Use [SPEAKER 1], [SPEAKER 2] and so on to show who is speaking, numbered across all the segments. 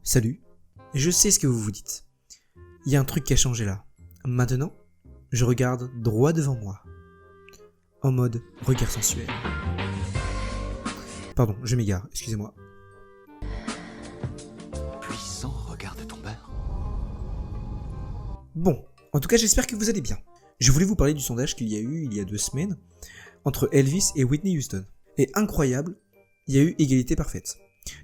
[SPEAKER 1] Salut, je sais ce que vous vous dites. Il y a un truc qui a changé là. Maintenant, je regarde droit devant moi. En mode regard sensuel. Pardon, je m'égare, excusez-moi.
[SPEAKER 2] Puissant regard de ton beurre.
[SPEAKER 1] Bon, en tout cas j'espère que vous allez bien. Je voulais vous parler du sondage qu'il y a eu il y a 2 semaines entre Elvis et Whitney Houston. Et incroyable, il y a eu égalité parfaite.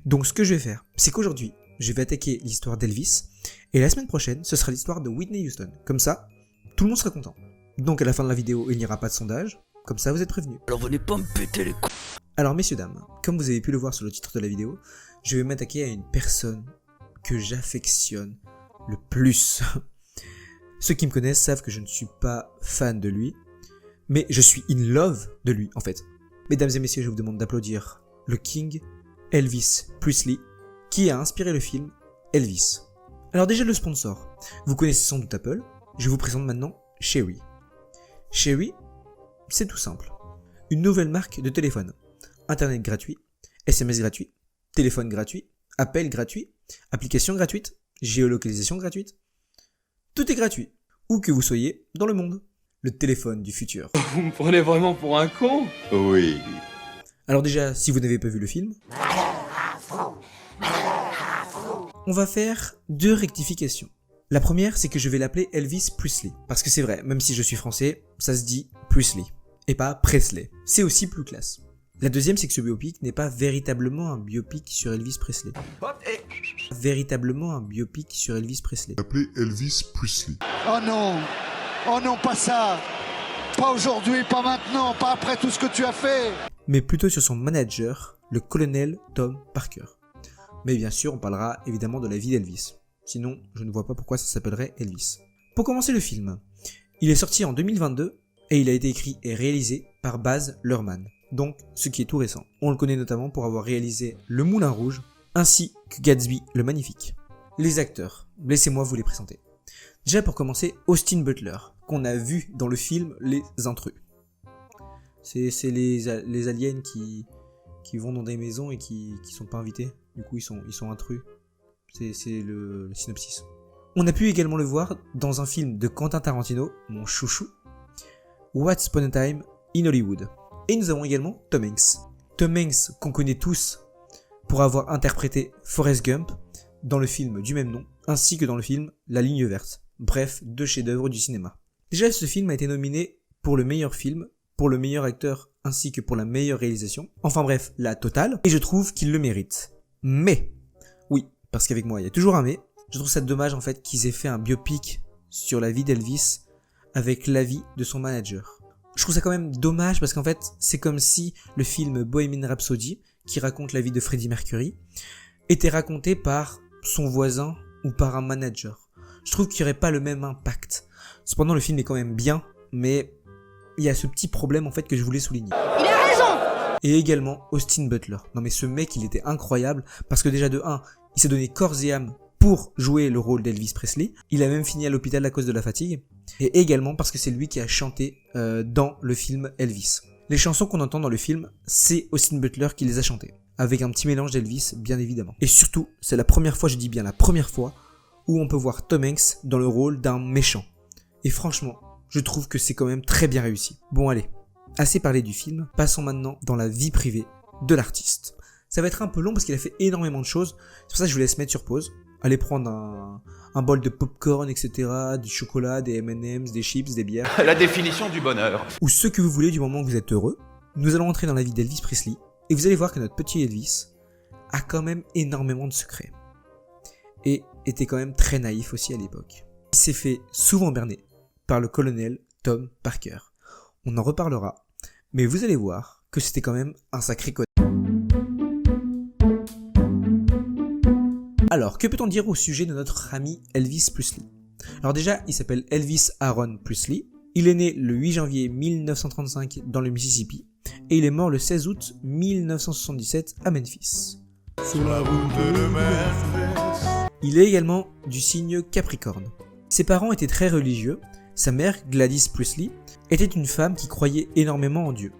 [SPEAKER 1] Donc ce que je vais faire, c'est qu'aujourd'hui, je vais attaquer l'histoire d'Elvis, et la semaine prochaine, ce sera l'histoire de Whitney Houston. Comme ça, tout le monde sera content. Donc à la fin de la vidéo, il n'y aura pas de sondage, comme ça vous êtes prévenus.
[SPEAKER 2] Alors venez pas me péter les couilles.
[SPEAKER 1] Alors messieurs dames, comme vous avez pu le voir sur le titre de la vidéo, je vais m'attaquer à une personne que j'affectionne le plus. Ceux qui me connaissent savent que je ne suis pas fan de lui, mais je suis in love de lui en fait. Mesdames et messieurs, je vous demande d'applaudir le King Elvis Presley, qui a inspiré le film Elvis. Alors déjà le sponsor, vous connaissez sans doute Apple, je vous présente maintenant Cherry. Cherry, c'est tout simple. Une nouvelle marque de téléphone. Internet gratuit, SMS gratuit, téléphone gratuit, appel gratuit, application gratuite, géolocalisation gratuite. Tout est gratuit, où que vous soyez dans le monde. Le téléphone du futur.
[SPEAKER 3] Vous me prenez vraiment pour un con?
[SPEAKER 2] Oui.
[SPEAKER 1] Alors déjà, si vous n'avez pas vu le film, on va faire 2 rectifications. La première, c'est que je vais l'appeler Elvis Presley. Parce que c'est vrai, même si je suis français, ça se dit Presley, et pas Presley. C'est aussi plus classe. La deuxième, c'est que ce biopic n'est pas véritablement un biopic sur Elvis Presley. Véritablement un biopic sur Elvis Presley.
[SPEAKER 4] Appelé Elvis Presley.
[SPEAKER 5] Oh non! Oh non, pas ça! Pas aujourd'hui, pas maintenant, pas après tout ce que tu as fait!
[SPEAKER 1] Mais plutôt sur son manager, le colonel Tom Parker. Mais bien sûr, on parlera évidemment de la vie d'Elvis. Sinon, je ne vois pas pourquoi ça s'appellerait Elvis. Pour commencer le film, il est sorti en 2022 et il a été écrit et réalisé par Baz Luhrmann. Donc, ce qui est tout récent. On le connaît notamment pour avoir réalisé Le Moulin Rouge, ainsi que Gatsby le Magnifique. Les acteurs, laissez-moi vous les présenter. Déjà pour commencer, Austin Butler, qu'on a vu dans le film Les Intrus. C'est les aliens qui vont dans des maisons et qui sont pas invités. Du coup, ils sont intrus. C'est le synopsis. On a pu également le voir dans un film de Quentin Tarantino, mon chouchou, Once Upon a Time in Hollywood. Et nous avons également Tom Hanks. Tom Hanks, qu'on connaît tous pour avoir interprété Forrest Gump dans le film du même nom, ainsi que dans le film La Ligne Verte. Bref, 2 chefs-d'œuvre du cinéma. Déjà, ce film a été nominé pour le meilleur film, pour le meilleur acteur, ainsi que pour la meilleure réalisation. Enfin bref, la totale. Et je trouve qu'il le mérite. Mais, oui, parce qu'avec moi, il y a toujours un mais, je trouve ça dommage en fait qu'ils aient fait un biopic sur la vie d'Elvis avec la vie de son manager. Je trouve ça quand même dommage parce qu'en fait, c'est comme si le film Bohemian Rhapsody, qui raconte la vie de Freddie Mercury, était raconté par son voisin ou par un manager. Je trouve qu'il n'y aurait pas le même impact. Cependant, le film est quand même bien, mais il y a ce petit problème en fait que je voulais souligner.
[SPEAKER 6] Il a raison!
[SPEAKER 1] Et également Austin Butler. Non mais ce mec, il était incroyable parce que déjà de 1, il s'est donné corps et âme pour jouer le rôle d'Elvis Presley. Il a même fini à l'hôpital à cause de la fatigue. Et également parce que c'est lui qui a chanté dans le film Elvis. Les chansons qu'on entend dans le film, c'est Austin Butler qui les a chantées. Avec un petit mélange d'Elvis, bien évidemment. Et surtout, c'est la première fois, je dis bien la première fois, où on peut voir Tom Hanks dans le rôle d'un méchant. Et franchement, je trouve que c'est quand même très bien réussi. Bon allez, assez parlé du film, passons maintenant dans la vie privée de l'artiste. Ça va être un peu long parce qu'il a fait énormément de choses, c'est pour ça que je vous laisse mettre sur pause. Allez prendre un bol de popcorn, etc., du chocolat, des M&M's, des chips, des bières.
[SPEAKER 3] La définition du bonheur.
[SPEAKER 1] Ou ce que vous voulez du moment que vous êtes heureux. Nous allons entrer dans la vie d'Elvis Presley, et vous allez voir que notre petit Elvis a quand même énormément de secrets. Et était quand même très naïf aussi à l'époque. Il s'est fait souvent berner par le colonel Tom Parker. On en reparlera, mais vous allez voir que c'était quand même un sacré connard. Alors, que peut-on dire au sujet de notre ami Elvis Presley? Alors déjà, il s'appelle Elvis Aaron Presley. Il est né le 8 janvier 1935 dans le Mississippi et il est mort le 16 août 1977 à Memphis.
[SPEAKER 4] Sur la route de Memphis.
[SPEAKER 1] Il est également du signe Capricorne. Ses parents étaient très religieux. Sa mère, Gladys Presley, était une femme qui croyait énormément en Dieu.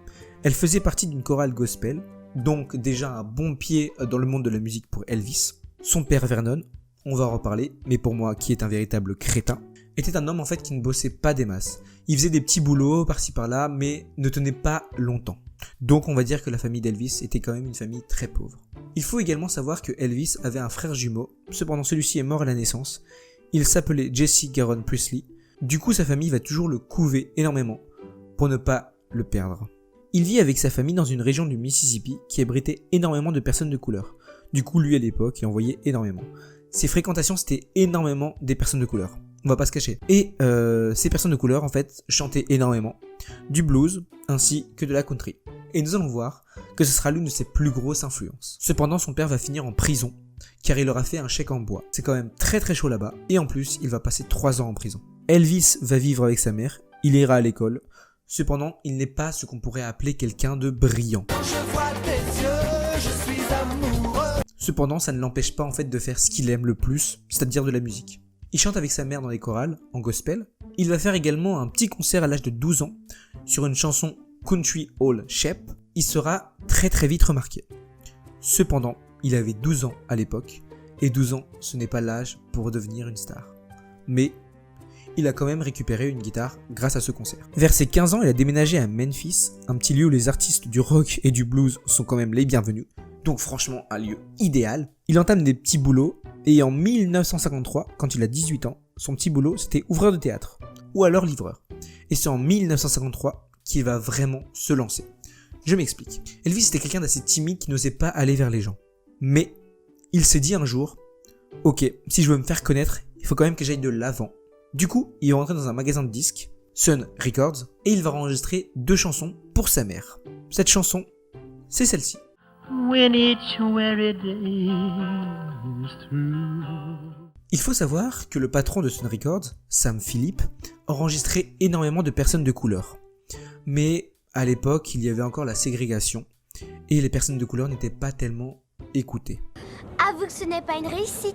[SPEAKER 1] Elle faisait partie d'une chorale gospel, donc déjà un bon pied dans le monde de la musique pour Elvis. Son père Vernon, on va en reparler, mais pour moi qui est un véritable crétin, était un homme en fait qui ne bossait pas des masses. Il faisait des petits boulots par-ci par-là, mais ne tenait pas longtemps. Donc on va dire que la famille d'Elvis était quand même une famille très pauvre. Il faut également savoir que Elvis avait un frère jumeau, cependant celui-ci est mort à la naissance. Il s'appelait Jesse Garon Priestley. Du coup sa famille va toujours le couver énormément pour ne pas le perdre. Il vit avec sa famille dans une région du Mississippi qui abritait énormément de personnes de couleur. Du coup lui à l'époque il en voyait énormément. Ses fréquentations c'était énormément des personnes de couleur. On va pas se cacher. Et ces personnes de couleur en fait chantaient énormément du blues ainsi que de la country. Et nous allons voir que ce sera l'une de ses plus grosses influences. Cependant son père va finir en prison car il aura fait un chèque en bois. C'est quand même très très chaud là-bas et en plus il va passer 3 ans en prison. Elvis va vivre avec sa mère, il ira à l'école. Cependant il n'est pas ce qu'on pourrait appeler quelqu'un de brillant.
[SPEAKER 6] Je vois tes yeux, je suis amoureux.
[SPEAKER 1] Cependant ça ne l'empêche pas en fait de faire ce qu'il aime le plus, c'est-à-dire de la musique. Il chante avec sa mère dans les chorales, en gospel. Il va faire également un petit concert à l'âge de 12 ans sur une chanson Country Old Shep. Il sera très très vite remarqué. Cependant, il avait 12 ans à l'époque, et 12 ans ce n'est pas l'âge pour devenir une star. Mais il a quand même récupéré une guitare grâce à ce concert. Vers ses 15 ans, il a déménagé à Memphis, un petit lieu où les artistes du rock et du blues sont quand même les bienvenus. Donc franchement, un lieu idéal. Il entame des petits boulots, et en 1953, quand il a 18 ans, son petit boulot c'était ouvreur de théâtre, ou alors livreur. Et c'est en 1953 qu'il va vraiment se lancer. Je m'explique. Elvis était quelqu'un d'assez timide qui n'osait pas aller vers les gens. Mais il s'est dit un jour, ok, si je veux me faire connaître, il faut quand même que j'aille de l'avant. Du coup, il va rentrer dans un magasin de disques, Sun Records, et il va enregistrer 2 chansons pour sa mère. Cette chanson, c'est celle-ci.
[SPEAKER 7] When each weary day is through.
[SPEAKER 1] Il faut savoir que le patron de Sun Records, Sam Phillips, enregistrait énormément de personnes de couleur. Mais à l'époque, il y avait encore la ségrégation et les personnes de couleur n'étaient pas tellement écoutées.
[SPEAKER 8] Avoue que ce n'est pas une réussite.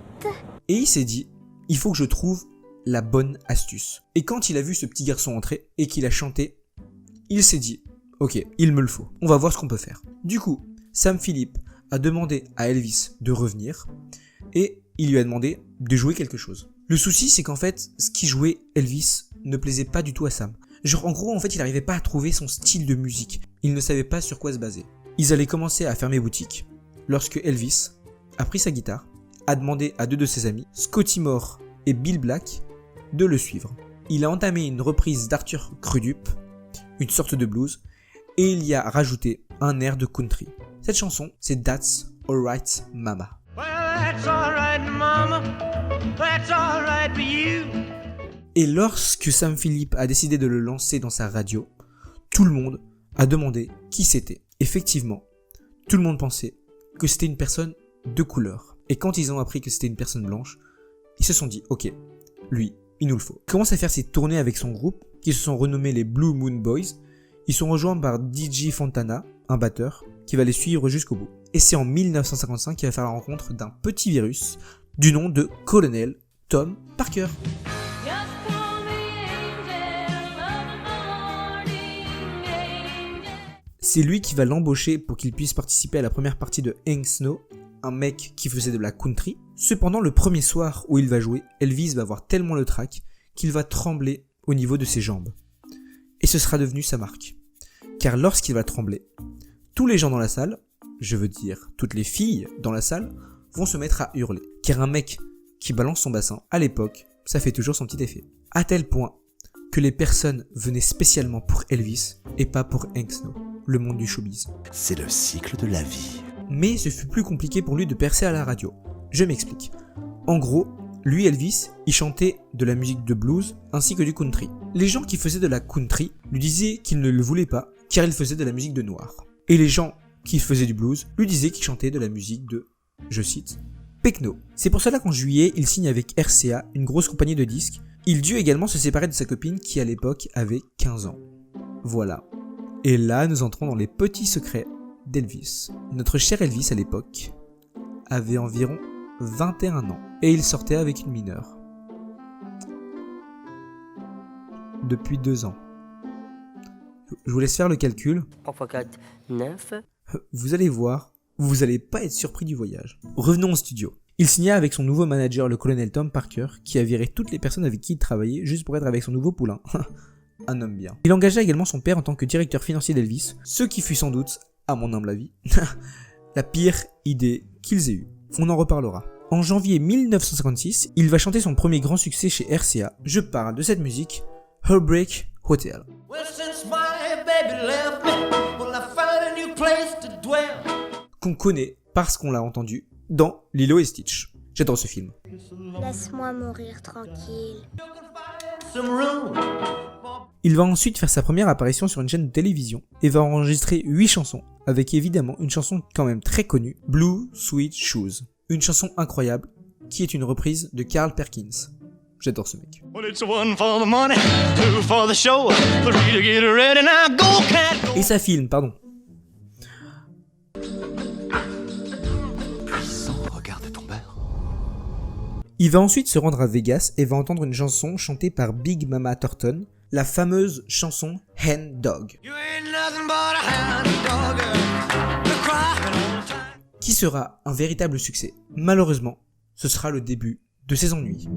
[SPEAKER 1] Et il s'est dit, il faut que je trouve la bonne astuce. Et quand il a vu ce petit garçon entrer et qu'il a chanté, il s'est dit, ok, il me le faut, on va voir ce qu'on peut faire. Du coup, Sam Phillips a demandé à Elvis de revenir et il lui a demandé de jouer quelque chose. Le souci c'est qu'en fait, ce qui jouait Elvis ne plaisait pas du tout à Sam. Genre en gros en fait il n'arrivait pas à trouver son style de musique. Il ne savait pas sur quoi se baser. Ils allaient commencer à fermer boutique lorsque Elvis a pris sa guitare, a demandé à 2 de ses amis, Scotty Moore et Bill Black, de le suivre. Il a entamé une reprise d'Arthur Crudup, une sorte de blues, et il y a rajouté un air de country. Cette chanson, c'est That's Alright Mama.
[SPEAKER 7] Well, that's alright, mama. That's alright for you.
[SPEAKER 1] Et lorsque Sam Phillips a décidé de le lancer dans sa radio, tout le monde a demandé qui c'était. Effectivement, tout le monde pensait que c'était une personne de couleur. Et quand ils ont appris que c'était une personne blanche, ils se sont dit, ok, lui, il nous le faut. Il commence à faire ses tournées avec son groupe, qui se sont renommés les Blue Moon Boys. Ils sont rejoints par DJ Fontana, un batteur, qui va les suivre jusqu'au bout. Et c'est en 1955 qu'il va faire la rencontre d'un petit virus du nom de Colonel Tom Parker. C'est lui qui va l'embaucher pour qu'il puisse participer à la première partie de Hank Snow, un mec qui faisait de la country. Cependant, le premier soir où il va jouer, Elvis va avoir tellement le trac qu'il va trembler au niveau de ses jambes. Et ce sera devenu sa marque. Car lorsqu'il va trembler, tous les gens dans la salle, je veux dire toutes les filles dans la salle, vont se mettre à hurler. Car un mec qui balance son bassin, à l'époque, ça fait toujours son petit effet. À tel point que les personnes venaient spécialement pour Elvis et pas pour Hank Snow, le monde du showbiz.
[SPEAKER 2] C'est le cycle de la vie.
[SPEAKER 1] Mais ce fut plus compliqué pour lui de percer à la radio. Je m'explique. En gros, lui Elvis, il chantait de la musique de blues ainsi que du country. Les gens qui faisaient de la country lui disaient qu'ils ne le voulaient pas car il faisait de la musique de noir. Et les gens qui faisaient du blues lui disaient qu'il chantait de la musique de, je cite, Pecno. C'est pour cela qu'en juillet, il signe avec RCA, une grosse compagnie de disques. Il dut également se séparer de sa copine qui à l'époque avait 15 ans. Voilà. Et là, nous entrons dans les petits secrets d'Elvis. Notre cher Elvis à l'époque avait environ 21 ans et il sortait avec une mineure. Depuis 2 ans. Je vous laisse faire le calcul.
[SPEAKER 9] 3 x 4, 9.
[SPEAKER 1] Vous allez voir, vous allez pas être surpris du voyage. Revenons au studio. Il signa avec son nouveau manager, le colonel Tom Parker, qui a viré toutes les personnes avec qui il travaillait juste pour être avec son nouveau poulain. Un homme bien. Il engagea également son père en tant que directeur financier d'Elvis, ce qui fut sans doute, à mon humble avis, la pire idée qu'ils aient eue. On en reparlera. En janvier 1956, il va chanter son premier grand succès chez RCA. Je parle de cette musique, Heartbreak Hotel. Qu'on connaît parce qu'on l'a entendu dans Lilo et Stitch. J'adore ce film.
[SPEAKER 8] Laisse-moi mourir tranquille.
[SPEAKER 1] Il va ensuite faire sa première apparition sur une chaîne de télévision et va enregistrer 8 chansons, avec évidemment une chanson quand même très connue, Blue Sweet Shoes. Une chanson incroyable qui est une reprise de Carl Perkins. J'adore ce mec. Et ça filme, pardon.
[SPEAKER 2] Regarde ton beurre.
[SPEAKER 1] Il va ensuite se rendre à Vegas et va entendre une chanson chantée par Big Mama Thornton, la fameuse chanson Hen Dog, qui sera un véritable succès. Malheureusement, ce sera le début de ses ennuis.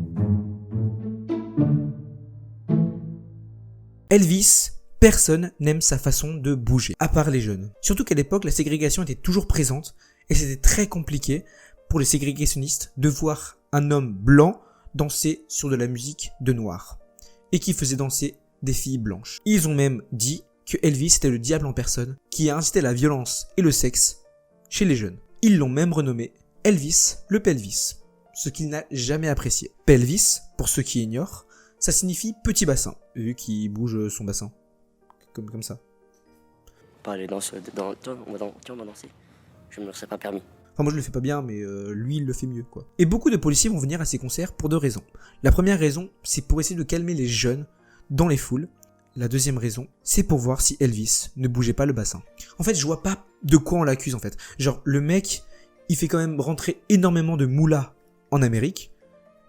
[SPEAKER 1] Elvis, personne n'aime sa façon de bouger, à part les jeunes. Surtout qu'à l'époque, la ségrégation était toujours présente et c'était très compliqué pour les ségrégationnistes de voir un homme blanc danser sur de la musique de noir et qui faisait danser des filles blanches. Ils ont même dit que Elvis était le diable en personne qui a incité la violence et le sexe chez les jeunes. Ils l'ont même renommé Elvis le Pelvis, ce qu'il n'a jamais apprécié. Pelvis, pour ceux qui ignorent, ça signifie petit bassin, vu qu'il bouge son bassin, comme ça.
[SPEAKER 9] Pas les danses, tiens, on va danser. Je me le serais pas permis.
[SPEAKER 1] Enfin, moi je le fais pas bien, mais lui il le fait mieux, quoi. Et beaucoup de policiers vont venir à ces concerts pour deux raisons. La première raison, c'est pour essayer de calmer les jeunes dans les foules. La deuxième raison, c'est pour voir si Elvis ne bougeait pas le bassin. En fait, je vois pas de quoi on l'accuse, en fait. Genre, le mec, il fait quand même rentrer énormément de moulas en Amérique.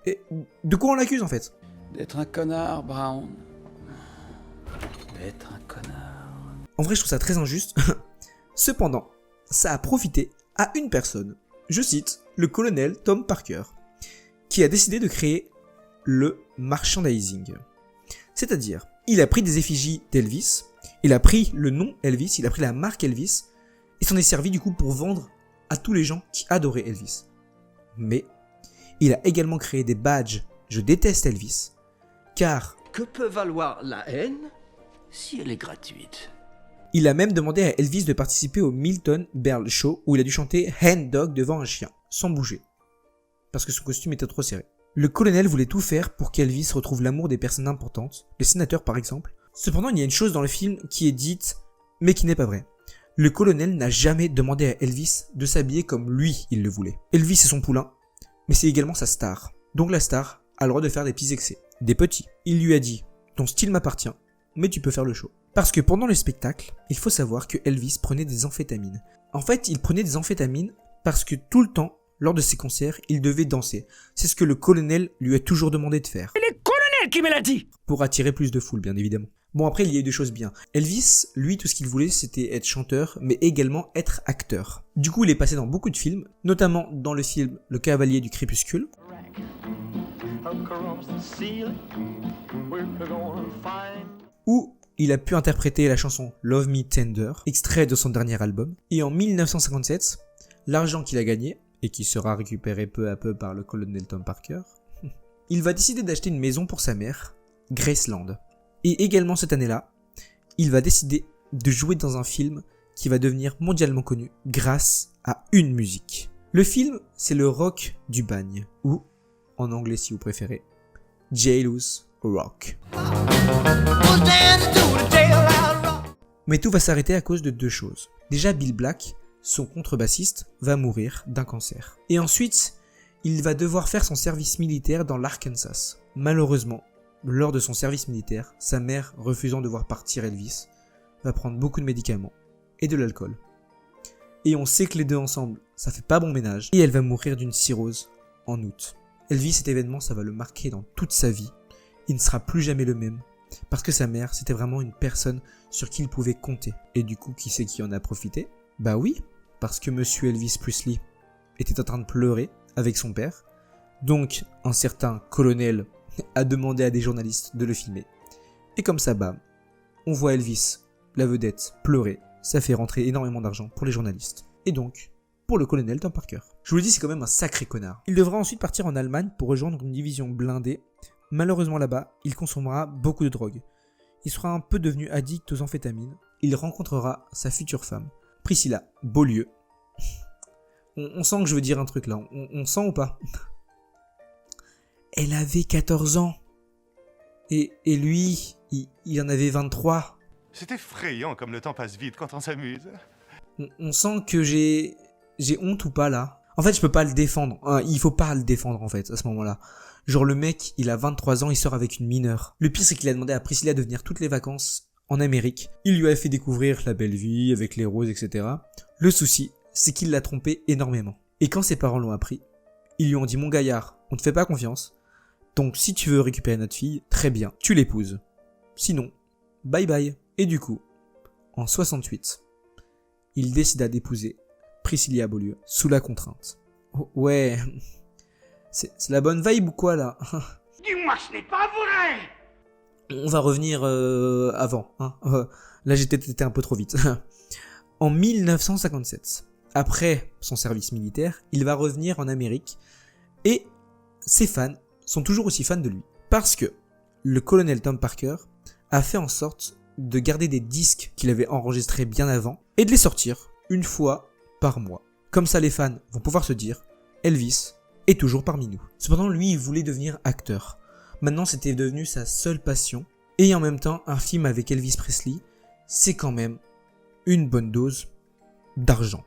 [SPEAKER 1] Et de quoi on l'accuse, en fait?
[SPEAKER 10] D'être un connard, Brown. D'être un connard.
[SPEAKER 1] En vrai, je trouve ça très injuste. Cependant, ça a profité à une personne, je cite, le colonel Tom Parker, qui a décidé de créer le merchandising. C'est-à-dire, il a pris des effigies d'Elvis, il a pris le nom Elvis, il a pris la marque Elvis, et s'en est servi du coup pour vendre à tous les gens qui adoraient Elvis. Mais, il a également créé des badges « Je déteste Elvis », car...
[SPEAKER 6] Que peut valoir la haine si elle est gratuite?
[SPEAKER 1] Il a même demandé à Elvis de participer au Milton Berle Show où il a dû chanter Hen Dog devant un chien, sans bouger, parce que son costume était trop serré. Le colonel voulait tout faire pour qu'Elvis retrouve l'amour des personnes importantes, les sénateurs par exemple. Cependant, il y a une chose dans le film qui est dite, mais qui n'est pas vraie. Le colonel n'a jamais demandé à Elvis de s'habiller comme lui, il le voulait. Elvis est son poulain, mais c'est également sa star. Donc la star a le droit de faire des petits excès. Des petits. Il lui a dit, ton style m'appartient, mais tu peux faire le show. Parce que pendant le spectacle, il faut savoir que Elvis prenait des amphétamines. En fait, il prenait des amphétamines parce que tout le temps, lors de ses concerts, il devait danser. C'est ce que le colonel lui a toujours demandé de faire.
[SPEAKER 6] C'est le colonel qui me l'a dit!
[SPEAKER 1] Pour attirer plus de foule, bien évidemment. Bon, après, il y a eu des choses bien. Elvis, lui, tout ce qu'il voulait, c'était être chanteur, mais également être acteur. Du coup, il est passé dans beaucoup de films, notamment dans le film Le Cavalier du Crépuscule, où il a pu interpréter la chanson Love Me Tender, extrait de son dernier album. Et en 1957, l'argent qu'il a gagné, et qui sera récupéré peu à peu par le colonel Tom Parker, il va décider d'acheter une maison pour sa mère, Graceland. Et également cette année-là, il va décider de jouer dans un film qui va devenir mondialement connu grâce à une musique. Le film, c'est le Rock du bagne, ou, en anglais si vous préférez, Jailhouse Rock. Mais tout va s'arrêter à cause de deux choses. Déjà, Bill Black, son contrebassiste, va mourir d'un cancer. Et ensuite, il va devoir faire son service militaire dans l'Arkansas. Malheureusement, lors de son service militaire, sa mère, refusant de voir partir Elvis, va prendre beaucoup de médicaments et de l'alcool. Et on sait que les deux ensemble, ça fait pas bon ménage, et elle va mourir d'une cirrhose en août. Elvis, cet événement, ça va le marquer dans toute sa vie. Il ne sera plus jamais le même, parce que sa mère, c'était vraiment une personne sur qui il pouvait compter. Et du coup, qui c'est qui en a profité? Bah oui, parce que monsieur Elvis Presley était en train de pleurer, avec son père. Donc un certain colonel a demandé à des journalistes de le filmer. Et comme ça, bam, on voit Elvis, la vedette, pleurer. Ça fait rentrer énormément d'argent pour les journalistes. Et donc, pour le colonel Tom Parker. Je vous le dis, c'est quand même un sacré connard. Il devra ensuite partir en Allemagne pour rejoindre une division blindée. Malheureusement là-bas, il consommera beaucoup de drogue. Il sera un peu devenu addict aux amphétamines. Il rencontrera sa future femme, Priscilla Beaulieu. On sent que je veux dire un truc là, on sent ou pas? Elle avait 14 ans. Et lui, il en avait 23.
[SPEAKER 4] C'est effrayant comme le temps passe vite quand on s'amuse.
[SPEAKER 1] On sent que j'ai honte ou pas là. En fait, je peux pas le défendre. Il faut pas le défendre en fait à ce moment-là. Genre le mec, il a 23 ans, il sort avec une mineure. Le pire, c'est qu'il a demandé à Priscilla de venir toutes les vacances en Amérique. Il lui a fait découvrir la belle vie avec les roses, etc. Le souci, c'est qu'il l'a trompé énormément. Et quand ses parents l'ont appris, ils lui ont dit « Mon gaillard, on te fait pas confiance. Donc si tu veux récupérer notre fille, très bien, tu l'épouses. Sinon, bye bye. » Et du coup, en 68, il décida d'épouser Priscilla Beaulieu sous la contrainte. Oh, ouais, c'est la bonne vibe ou quoi là?
[SPEAKER 7] Dis-moi, ce n'est pas vrai!
[SPEAKER 1] On va revenir avant. Hein. Là j'ai peut-être été un peu trop vite. En 1957, après son service militaire, il va revenir en Amérique et ses fans sont toujours aussi fans de lui. Parce que le colonel Tom Parker a fait en sorte de garder des disques qu'il avait enregistrés bien avant et de les sortir une fois par mois. Comme ça les fans vont pouvoir se dire Elvis est toujours parmi nous. Cependant lui il voulait devenir acteur. Maintenant c'était devenu sa seule passion et en même temps un film avec Elvis Presley c'est quand même une bonne dose d'argent.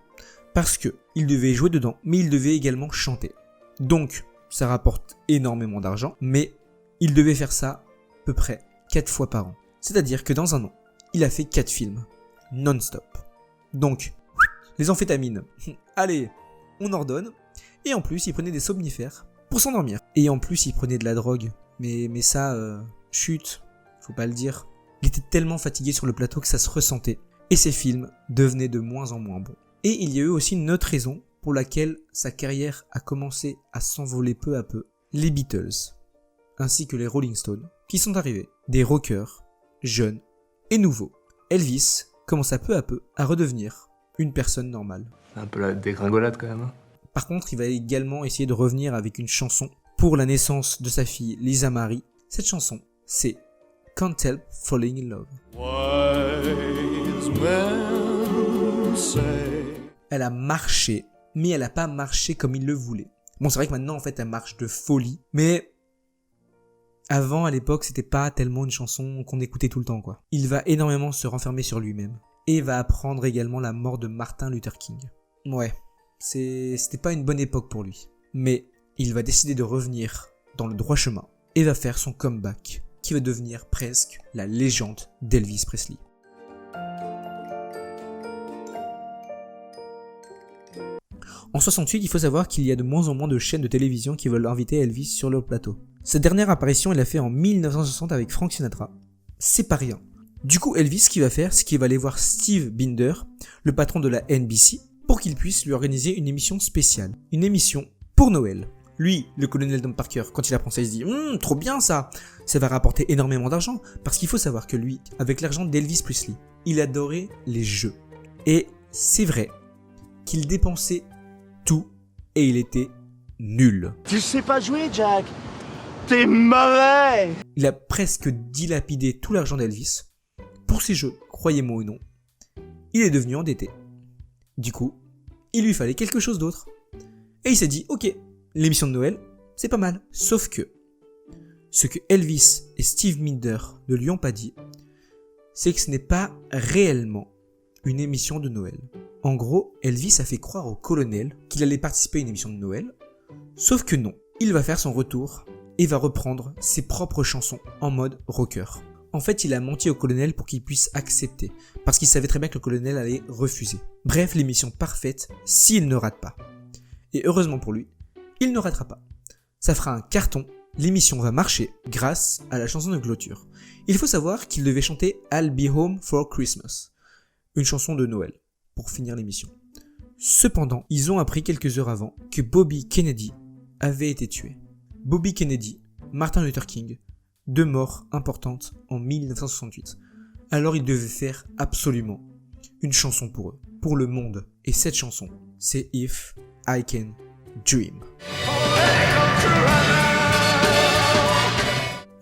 [SPEAKER 1] Parce que il devait jouer dedans mais il devait également chanter. Donc ça rapporte énormément d'argent mais il devait faire ça à peu près 4 fois par an. C'est-à-dire que dans un an, il a fait 4 films, non-stop. Donc, les amphétamines, allez, on ordonne. Et en plus, il prenait des somnifères pour s'endormir. Et en plus, il prenait de la drogue. Mais ça, chut, faut pas le dire. Il était tellement fatigué sur le plateau que ça se ressentait. Et ses films devenaient de moins en moins bons. Et il y a eu aussi une autre raison pour laquelle sa carrière a commencé à s'envoler peu à peu. Les Beatles, ainsi que les Rolling Stones, qui sont arrivés. Des rockers, jeunes et nouveaux. Elvis commença peu à peu à redevenir une personne normale.
[SPEAKER 2] Un peu la dégringolade quand même. Hein.
[SPEAKER 1] Par contre, il va également essayer de revenir avec une chanson pour la naissance de sa fille Lisa Marie. Cette chanson, c'est Can't Help Falling in Love.
[SPEAKER 4] Wise men say.
[SPEAKER 1] Elle a marché, mais elle n'a pas marché comme il le voulait. Bon, c'est vrai que maintenant, en fait, elle marche de folie, mais avant, à l'époque, c'était pas tellement une chanson qu'on écoutait tout le temps, quoi. Il va énormément se renfermer sur lui-même. Et va apprendre également la mort de Martin Luther King. Ouais, c'était pas une bonne époque pour lui. Mais il va décider de revenir dans le droit chemin et va faire son comeback, qui va devenir presque la légende d'Elvis Presley. En 68, il faut savoir qu'il y a de moins en moins de chaînes de télévision qui veulent inviter Elvis sur leur plateau. Sa dernière apparition, il l'a fait en 1960 avec Frank Sinatra. C'est pas rien. Du coup, Elvis, ce qu'il va faire, c'est qu'il va aller voir Steve Binder, le patron de la NBC, pour qu'il puisse lui organiser une émission spéciale. Une émission pour Noël. Lui, le colonel Tom Parker, quand il apprend ça, il se dit « trop bien ça ! Ça va rapporter énormément d'argent. » Parce qu'il faut savoir que lui, avec l'argent d'Elvis Presley, il adorait les jeux. Et c'est vrai qu'il dépensait tout et il était nul.
[SPEAKER 5] Tu sais pas jouer, Jack. T'es mauvais.
[SPEAKER 1] Il a presque dilapidé tout l'argent d'Elvis pour ses jeux, croyez-moi ou non. Il est devenu endetté. Du coup, il lui fallait quelque chose d'autre. Et il s'est dit, ok, l'émission de Noël, c'est pas mal. Sauf que, ce que Elvis et Steve Binder ne lui ont pas dit, c'est que ce n'est pas réellement une émission de Noël. En gros, Elvis a fait croire au colonel qu'il allait participer à une émission de Noël, sauf que non, il va faire son retour et va reprendre ses propres chansons en mode rocker. En fait, il a menti au colonel pour qu'il puisse accepter, parce qu'il savait très bien que le colonel allait refuser. Bref, l'émission parfaite s'il ne rate pas. Et heureusement pour lui, il ne ratera pas. Ça fera un carton, l'émission va marcher grâce à la chanson de clôture. Il faut savoir qu'il devait chanter I'll Be Home for Christmas, une chanson de Noël, pour finir l'émission. Cependant, ils ont appris quelques heures avant que Bobby Kennedy avait été tué. Bobby Kennedy, Martin Luther King, deux morts importantes en 1968. Alors ils devaient faire absolument une chanson pour eux, pour le monde. Et cette chanson, c'est If I Can Dream.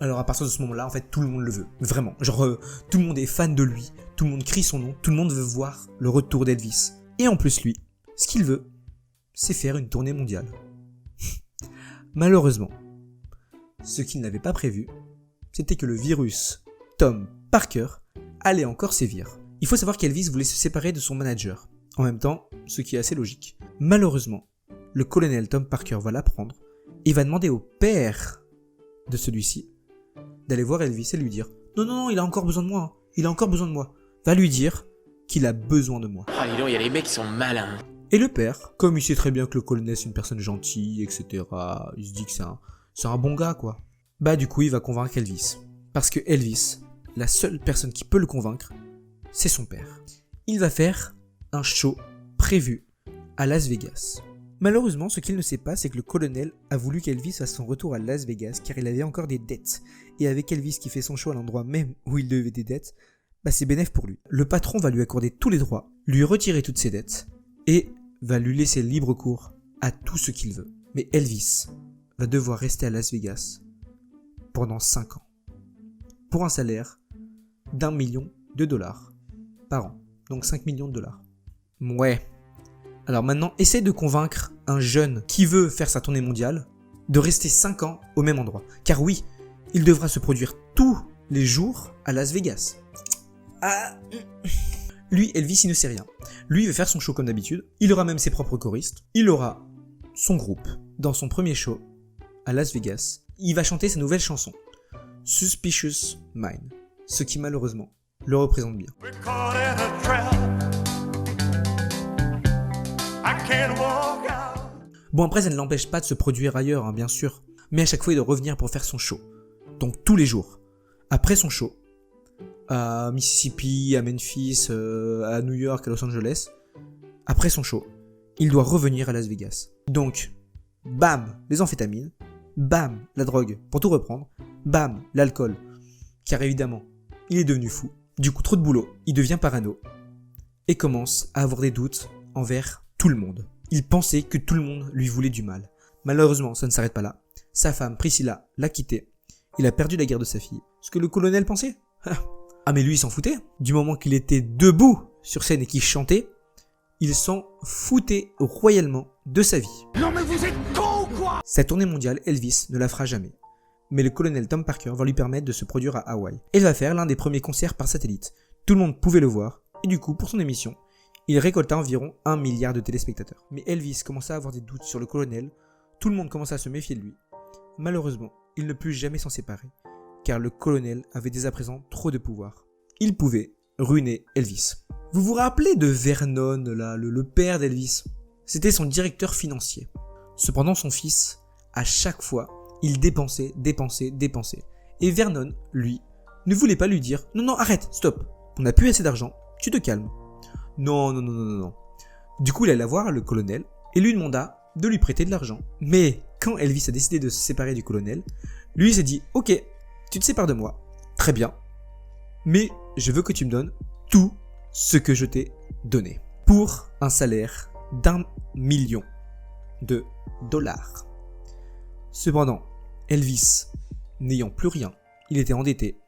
[SPEAKER 1] Alors à partir de ce moment-là, en fait, tout le monde le veut. Vraiment. Genre, tout le monde est fan de lui. Tout le monde crie son nom. Tout le monde veut voir le retour d'Elvis. Et en plus, lui, ce qu'il veut, c'est faire une tournée mondiale. Malheureusement, ce qu'il n'avait pas prévu, c'était que le virus Tom Parker allait encore sévir. Il faut savoir qu'Elvis voulait se séparer de son manager. En même temps, ce qui est assez logique. Malheureusement, le colonel Tom Parker va l'apprendre et va demander au père de celui-ci d'aller voir Elvis et lui dire « Non, il a encore besoin de moi, hein. Il a encore besoin de moi. » Va lui dire qu'il a besoin de moi.
[SPEAKER 10] Ah, dis donc, il y a les mecs qui sont malins.
[SPEAKER 1] Et le père, comme il sait très bien que le colonel c'est une personne gentille, etc., il se dit que c'est un bon gars, quoi. Bah du coup, il va convaincre Elvis. Parce que Elvis, la seule personne qui peut le convaincre, c'est son père. Il va faire un show prévu à Las Vegas. Malheureusement, ce qu'il ne sait pas, c'est que le colonel a voulu qu'Elvis fasse son retour à Las Vegas car il avait encore des dettes. Et avec Elvis qui fait son show à l'endroit même où il devait des dettes, bah c'est bénéf pour lui. Le patron va lui accorder tous les droits, lui retirer toutes ses dettes et va lui laisser libre cours à tout ce qu'il veut. Mais Elvis va devoir rester à Las Vegas pendant 5 ans. Pour un salaire d'$1 million par an. Donc 5 millions de dollars. Ouais. Alors maintenant, essaie de convaincre un jeune qui veut faire sa tournée mondiale de rester 5 ans au même endroit. Car oui, il devra se produire tous les jours à Las Vegas. Ah. Lui, Elvis, il ne sait rien. Lui, il va faire son show comme d'habitude. Il aura même ses propres choristes. Il aura son groupe dans son premier show à Las Vegas. Il va chanter sa nouvelle chanson, Suspicious Mind. Ce qui malheureusement le représente bien. Bon, après ça ne l'empêche pas de se produire ailleurs, hein, bien sûr. Mais à chaque fois il doit revenir pour faire son show. Donc tous les jours. Après son show, à Mississippi, à Memphis, à New York, à Los Angeles. Après son show, il doit revenir à Las Vegas. Donc, bam, les amphétamines. Bam, la drogue, pour tout reprendre. Bam, l'alcool. Car évidemment, il est devenu fou. Du coup, trop de boulot, il devient parano. Et commence à avoir des doutes envers tout le monde. Il pensait que tout le monde lui voulait du mal. Malheureusement, ça ne s'arrête pas là. Sa femme, Priscilla, l'a quitté. Il a perdu la garde de sa fille. Ce que le colonel pensait. Ah mais lui, il s'en foutait. Du moment qu'il était debout sur scène et qu'il chantait, il s'en foutait royalement de sa vie.
[SPEAKER 6] Non mais vous êtes con ou quoi?
[SPEAKER 1] Sa tournée mondiale, Elvis ne la fera jamais. Mais le colonel Tom Parker va lui permettre de se produire à Hawaï. Il va faire l'un des premiers concerts par satellite. Tout le monde pouvait le voir. Et du coup, pour son émission, il récolta environ 1 milliard de téléspectateurs. Mais Elvis commença à avoir des doutes sur le colonel. Tout le monde commença à se méfier de lui. Malheureusement, il ne put jamais s'en séparer. Car le colonel avait dès à présent trop de pouvoir. Il pouvait ruiner Elvis. Vous vous rappelez de Vernon, là, le père d'Elvis? C'était son directeur financier. Cependant, son fils, à chaque fois, il dépensait. Et Vernon, lui, ne voulait pas lui dire « Non, arrête, stop, on n'a plus assez d'argent, tu te calmes. » Non. Du coup, il alla voir le colonel et lui demanda de lui prêter de l'argent. Mais quand Elvis a décidé de se séparer du colonel, lui s'est dit « Ok, tu te sépares de moi, très bien, mais je veux que tu me donnes tout ce que je t'ai donné. » Pour un salaire d'$1 million. Cependant, Elvis, n'ayant plus rien, il était endetté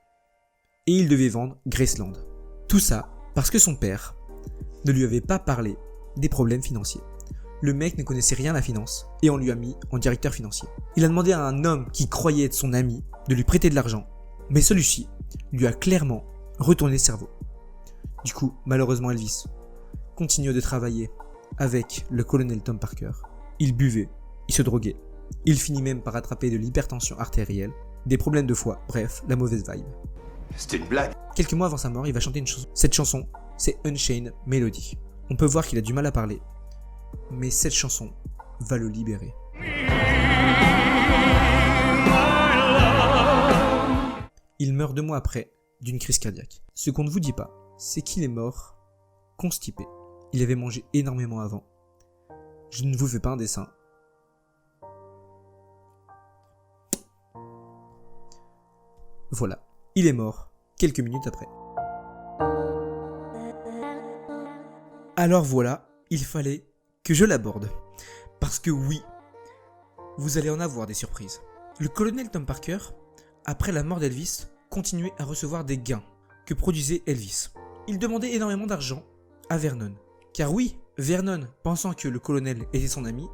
[SPEAKER 1] et il devait vendre Graceland. Tout ça parce que son père ne lui avait pas parlé des problèmes financiers. Le mec ne connaissait rien à la finance et on lui a mis en directeur financier. Il a demandé à un homme qui croyait être son ami de lui prêter de l'argent, mais celui-ci lui a clairement retourné le cerveau. Du coup, malheureusement, Elvis continuait de travailler avec le colonel Tom Parker. Il buvait, il se droguait. Il finit même par attraper de l'hypertension artérielle, des problèmes de foie, bref, la mauvaise vibe.
[SPEAKER 3] C'était une blague.
[SPEAKER 1] Quelques mois avant sa mort, il va chanter une chanson. Cette chanson, c'est Unchained Melody. On peut voir qu'il a du mal à parler, mais cette chanson va le libérer. Il meurt 2 mois après d'une crise cardiaque. Ce qu'on ne vous dit pas, c'est qu'il est mort constipé. Il avait mangé énormément avant Je ne vous fais pas un dessin. Voilà, il est mort quelques minutes après. Alors voilà, il fallait que je l'aborde. Parce que oui, vous allez en avoir des surprises. Le colonel Tom Parker, après la mort d'Elvis, continuait à recevoir des gains que produisait Elvis. Il demandait énormément d'argent à Vernon. Car oui, Vernon, pensant que le colonel était son ami,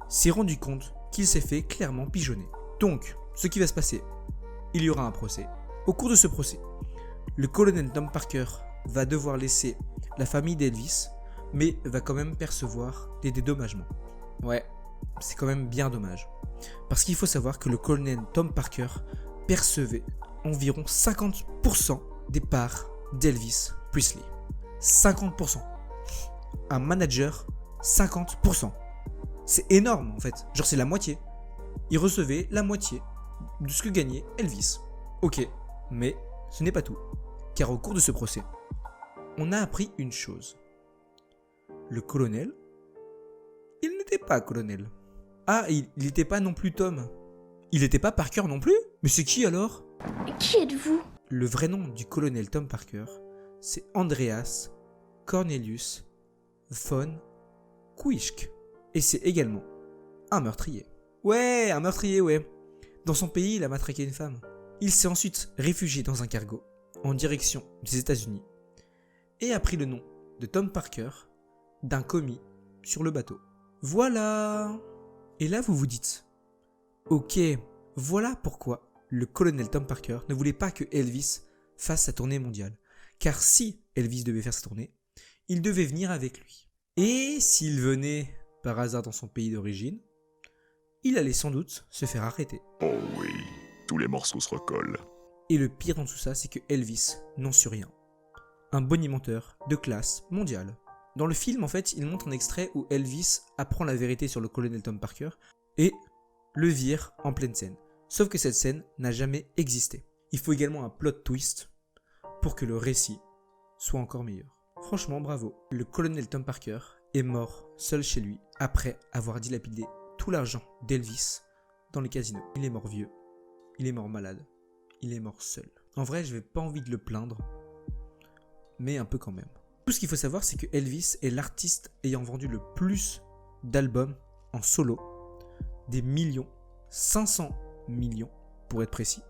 [SPEAKER 1] s'est rendu compte qu'il s'est fait clairement pigeonner. Donc, ce qui va se passer, il y aura un procès. Au cours de ce procès, le colonel Tom Parker va devoir laisser la famille d'Elvis, mais va quand même percevoir des dédommagements. Ouais, c'est quand même bien dommage. Parce qu'il faut savoir que le colonel Tom Parker percevait environ 50% des parts d'Elvis Presley. 50%. Un manager, 50%. C'est énorme en fait. Genre c'est la moitié. Il recevait la moitié de ce que gagnait Elvis. Ok, mais ce n'est pas tout. Car au cours de ce procès, on a appris une chose. Le colonel, il n'était pas colonel. Ah, il n'était pas non plus Tom. Il n'était pas Parker non plus? Mais c'est qui alors?
[SPEAKER 8] Qui êtes-vous?
[SPEAKER 1] Le vrai nom du colonel Tom Parker, c'est Andreas Cornelius von Kuisk. Et c'est également un meurtrier. Ouais, un meurtrier, ouais. Dans son pays, il a matraqué une femme. Il s'est ensuite réfugié dans un cargo en direction des États-Unis et a pris le nom de Tom Parker d'un commis sur le bateau. Voilà. Et là, vous vous dites, ok, voilà pourquoi le colonel Tom Parker ne voulait pas que Elvis fasse sa tournée mondiale. Car si Elvis devait faire sa tournée, il devait venir avec lui. Et s'il venait par hasard dans son pays d'origine, il allait sans doute se faire arrêter.
[SPEAKER 4] Oh oui, tous les morceaux se recollent.
[SPEAKER 1] Et le pire dans tout ça, c'est que Elvis n'en sut rien. Un bonimenteur de classe mondiale. Dans le film, en fait, il montre un extrait où Elvis apprend la vérité sur le colonel Tom Parker et le vire en pleine scène. Sauf que cette scène n'a jamais existé. Il faut également un plot twist pour que le récit soit encore meilleur. Franchement, bravo. Le colonel Tom Parker est mort seul chez lui après avoir dilapidé tout l'argent d'Elvis dans les casinos. Il est mort vieux, il est mort malade, il est mort seul. En vrai, je n'ai pas envie de le plaindre, mais un peu quand même. Tout ce qu'il faut savoir, c'est que Elvis est l'artiste ayant vendu le plus d'albums en solo, des millions, 500 millions pour être précis,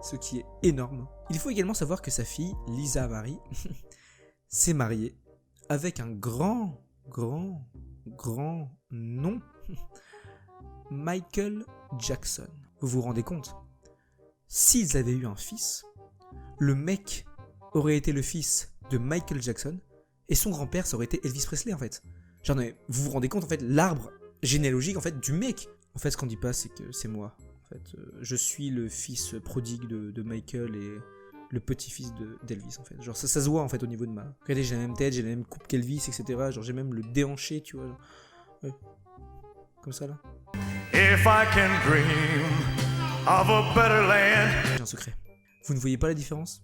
[SPEAKER 1] ce qui est énorme. Il faut également savoir que sa fille, Lisa Marie, s'est mariée avec un grand nom, Michael Jackson. Vous vous rendez compte? S'ils avaient eu un fils, le mec aurait été le fils de Michael Jackson et son grand-père ça aurait été Elvis Presley en fait. Genre, vous vous rendez compte en fait l'arbre généalogique en fait du mec. En fait, ce qu'on dit pas, c'est que c'est moi. En fait, je suis le fils prodigue de Michael et le petit-fils d'Elvis en fait. Genre ça se voit en fait au niveau de ma... Regardez, j'ai la même tête, j'ai la même coupe qu'Elvis, etc. Genre j'ai même le déhanché, tu vois. Genre, ouais. Comme ça là.
[SPEAKER 4] If I can dream of a better land.
[SPEAKER 1] J'ai un secret. Vous ne voyez pas la différence?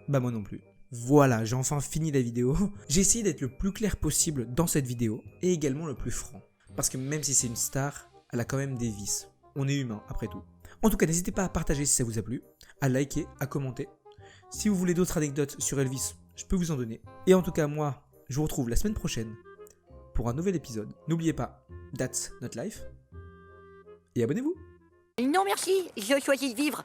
[SPEAKER 1] Bah moi non plus. Voilà, j'ai enfin fini la vidéo. J'ai essayé d'être le plus clair possible dans cette vidéo et également le plus franc. Parce que même si c'est une star, elle a quand même des vices. On est humain après tout. En tout cas, n'hésitez pas à partager si ça vous a plu, à liker, à commenter. Si vous voulez d'autres anecdotes sur Elvis, je peux vous en donner. Et en tout cas, moi, je vous retrouve la semaine prochaine pour un nouvel épisode. N'oubliez pas, that's not life. Et abonnez-vous.
[SPEAKER 11] Non merci, je choisis de vivre.